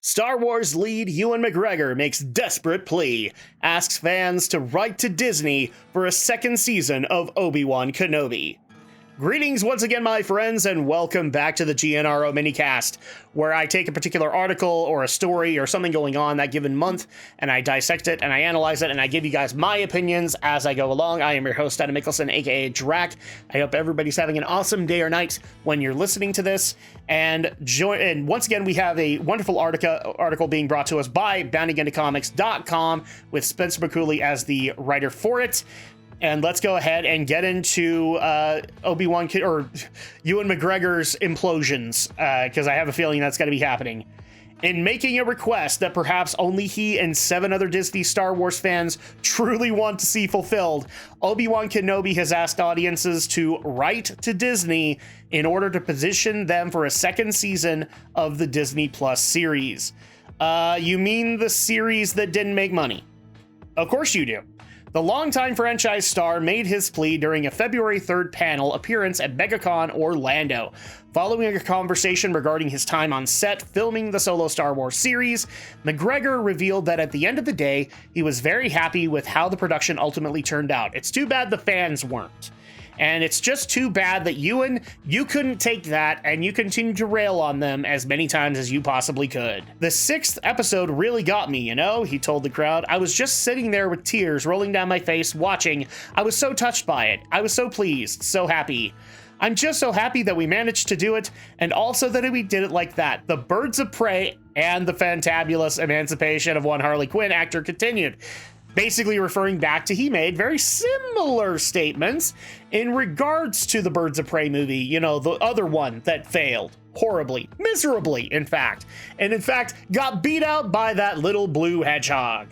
Star Wars lead Ewan McGregor makes desperate plea, asks fans to write to Disney for a second season of Obi-Wan Kenobi. Greetings once again, my friends, and welcome back to the GNRO Minicast, where I take a particular article or a story or something going on that given month, and I dissect it, and I analyze it, and I give you guys my opinions as I go along. I am your host, Adam Mickelson, aka Drak. I hope everybody's having an awesome day or night when you're listening to this. And once again, we have a wonderful article being brought to us by BountyGunToComics.com with Spencer McCooley as the writer for it. And let's go ahead and get into Obi-Wan or Ewan McGregor's implosions, because I have a feeling that's going to be happening. In making a request that perhaps only he and 7 other Disney Star Wars fans truly want to see fulfilled, Obi-Wan Kenobi has asked audiences to write to Disney in order to position them for a second season of the Disney Plus series. You mean the series that didn't make money? Of course you do. The longtime franchise star made his plea during a February 3rd panel appearance at MegaCon Orlando. Following a conversation regarding his time on set filming the solo Star Wars series, McGregor revealed that at the end of the day, he was very happy with how the production ultimately turned out. It's too bad the fans weren't. And it's just too bad that Ewan, you couldn't take that and you continued to rail on them as many times as you possibly could. The 6th episode really got me, you know, he told the crowd. I was just sitting there with tears rolling down my face watching. I was so touched by it. I was so pleased, so happy. I'm just so happy that we managed to do it, and also that we did it like that. The Birds of Prey and the fantabulous emancipation of one Harley Quinn actor continued. Basically referring back to he made very similar statements in regards to the Birds of Prey movie, you know, the other one that failed horribly, miserably, in fact, and in fact got beat out by that little blue hedgehog.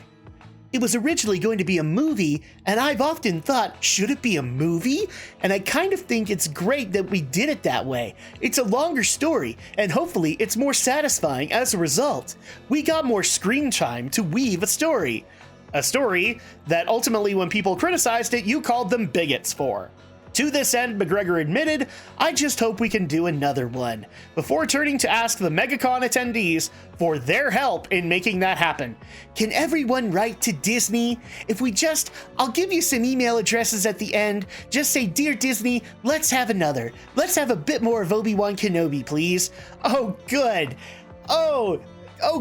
It was originally going to be a movie, and I've often thought, should it be a movie? And I kind of think it's great that we did it that way. It's a longer story, and hopefully it's more satisfying as a result. We got more screen time to weave a story. A story that ultimately, when people criticized it, you called them bigots for. To this end, McGregor admitted, I just hope we can do another one, before turning to ask the MegaCon attendees for their help in making that happen. Can everyone write to Disney? I'll give you some email addresses at the end. Just say, Dear Disney, let's have another. Let's have a bit more of Obi-Wan Kenobi, please. Oh, good. Oh,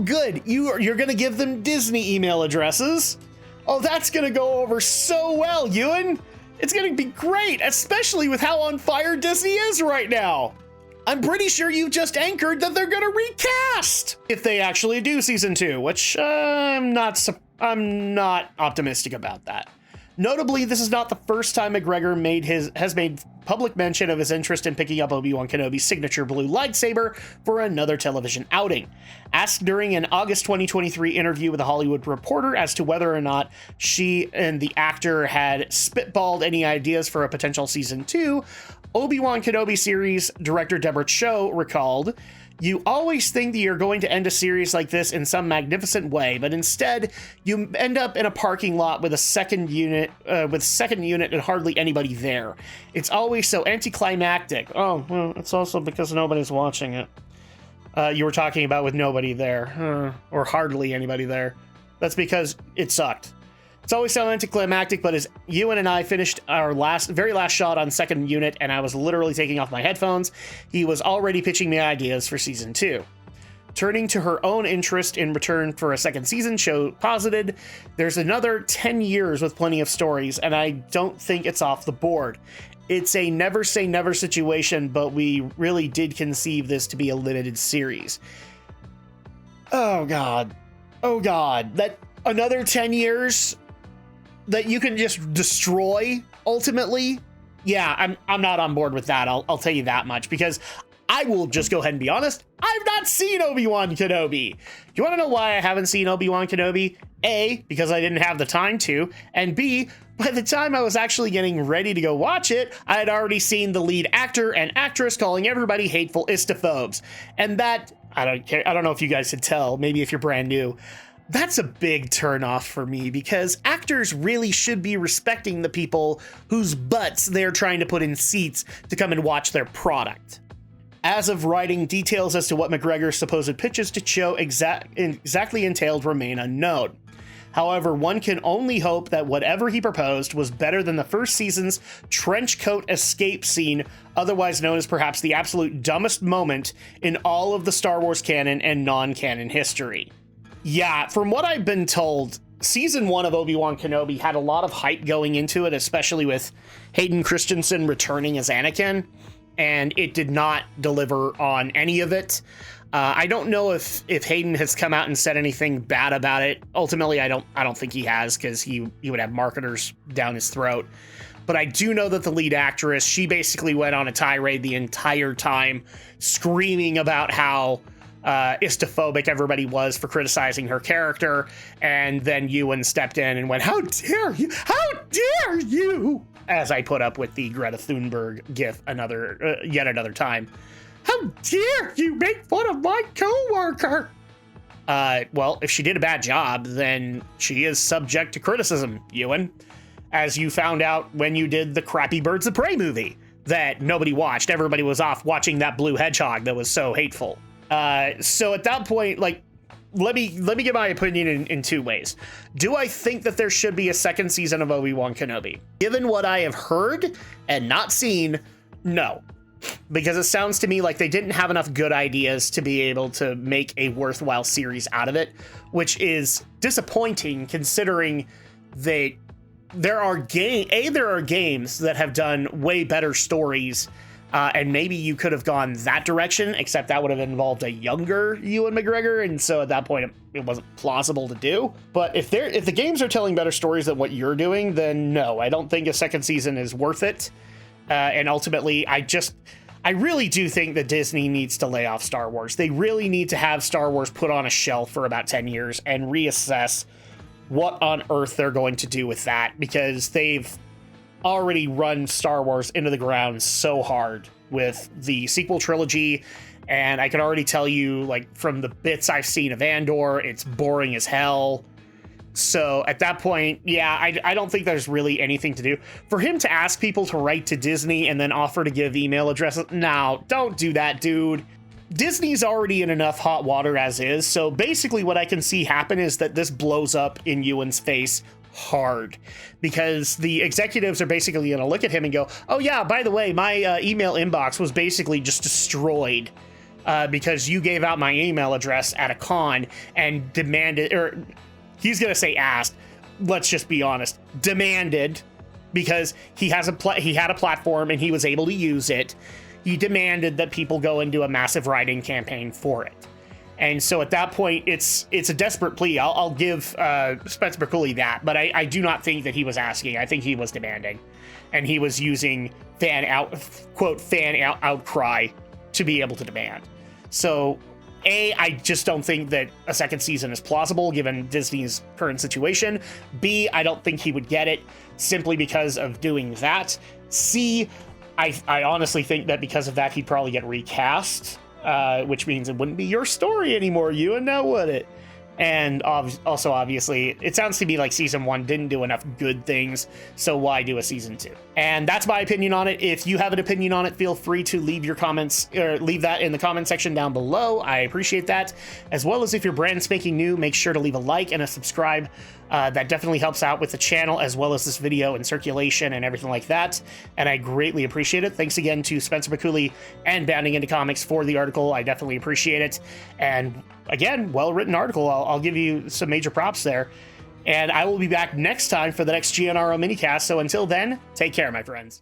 good. You're going to give them Disney email addresses? Oh, that's going to go over so well, Ewan. It's going to be great, especially with how on fire Disney is right now. I'm pretty sure you just anchored that they're going to recast if they actually do season 2, which I'm not optimistic about that. Notably, this is not the first time McGregor has made public mention of his interest in picking up Obi-Wan Kenobi's signature blue lightsaber for another television outing. Asked during an August 2023 interview with a Hollywood Reporter as to whether or not she and the actor had spitballed any ideas for a potential season 2, Obi-Wan Kenobi series director Deborah Cho recalled, you always think that you're going to end a series like this in some magnificent way, but instead you end up in a parking lot with a second unit and hardly anybody there. It's always so anticlimactic. Oh, well, it's also because nobody's watching it. You were talking about with nobody there, or hardly anybody there. That's because it sucked. It's always so anticlimactic, but as Ewan and I finished our very last shot on second unit and I was literally taking off my headphones, he was already pitching me ideas for season 2. Turning to her own interest in return for a second season, Cho posited, there's another 10 years with plenty of stories, and I don't think it's off the board. It's a never say never situation, but we really did conceive this to be a limited series. Oh God. That another 10 years that you can just destroy ultimately. Yeah, I'm not on board with that. I'll tell you that much, because I will just go ahead and be honest. I've not seen Obi-Wan Kenobi. Do you want to know why I haven't seen Obi-Wan Kenobi? A, because I didn't have the time to, and B, by the time I was actually getting ready to go watch it, I had already seen the lead actor and actress calling everybody hateful istophobes. And that, I don't care. I don't know if you guys could tell, maybe if you're brand new. That's a big turnoff for me, because actors really should be respecting the people whose butts they're trying to put in seats to come and watch their product. As of writing, details as to what McGregor's supposed pitches to Cho exactly entailed remain unknown. However, one can only hope that whatever he proposed was better than the first season's trench coat escape scene, otherwise known as perhaps the absolute dumbest moment in all of the Star Wars canon and non-canon history. Yeah, from what I've been told, Season 1 of Obi-Wan Kenobi had a lot of hype going into it, especially with Hayden Christensen returning as Anakin, and it did not deliver on any of it. I don't know if Hayden has come out and said anything bad about it. Ultimately, I don't think he has, because he would have marketers down his throat. But I do know that the lead actress, she basically went on a tirade the entire time, screaming about how istophobic everybody was for criticizing her character, and then Ewan stepped in and went, "How dare you? How dare you?" As I put up with the Greta Thunberg gif yet another time. "How dare you make fun of my coworker?" Well, if she did a bad job, then she is subject to criticism, Ewan. As you found out when you did the crappy Birds of Prey movie that nobody watched. Everybody was off watching that blue hedgehog that was so hateful. So at that point, like, let me give my opinion in two ways. Do I think that there should be a second season of Obi-Wan Kenobi? Given what I have heard and not seen, no. Because it sounds to me like they didn't have enough good ideas to be able to make a worthwhile series out of it, which is disappointing considering that there are games that have done way better stories, and maybe you could have gone that direction, except that would have involved a younger Ewan McGregor, and so at that point it wasn't plausible to do. But if the games are telling better stories than what you're doing, then no, I don't think a second season is worth it. And ultimately, I really do think that Disney needs to lay off Star Wars. They really need to have Star Wars put on a shelf for about 10 years and reassess what on earth they're going to do with that, because they've already run Star Wars into the ground so hard with the sequel trilogy. And I can already tell you, like, from the bits I've seen of Andor, it's boring as hell. So at that point, yeah, I don't think there's really anything to do. For him to ask people to write to Disney and then offer to give email addresses, no, don't do that, dude. Disney's already in enough hot water as is, so basically what I can see happen is that this blows up in Ewan's face hard, because the executives are basically going to look at him and go, "Oh yeah, by the way, my email inbox was basically just destroyed because you gave out my email address at a con and demanded," or he's going to say asked, let's just be honest, demanded, because he had a platform and he was able to use it. He demanded that people go and do a massive writing campaign for it. And so at that point, it's a desperate plea. I'll give Spencer McCulley that, but I do not think that he was asking. I think he was demanding, and he was using fan outcry to be able to demand. So I just don't think that a second season is plausible given Disney's current situation. B, I don't think he would get it simply because of doing that. C, I honestly think that because of that, he'd probably get recast, which means it wouldn't be your story anymore, Ewan, now would it? And also, obviously, it sounds to me like season 1 didn't do enough good things, so why do a season 2? And that's my opinion on it. If you have an opinion on it, feel free to leave your comments, or leave that in the comment section down below. I appreciate that. As well as if you're brand spanking new, make sure to leave a like and a subscribe. That definitely helps out with the channel, as well as this video and circulation and everything like that. And I greatly appreciate it. Thanks again to Spencer McCulley and Bounding Into Comics for the article. I definitely appreciate it. And again, well-written article. I'll give you some major props there. And I will be back next time for the next GNRO Minicast. So until then, take care, my friends.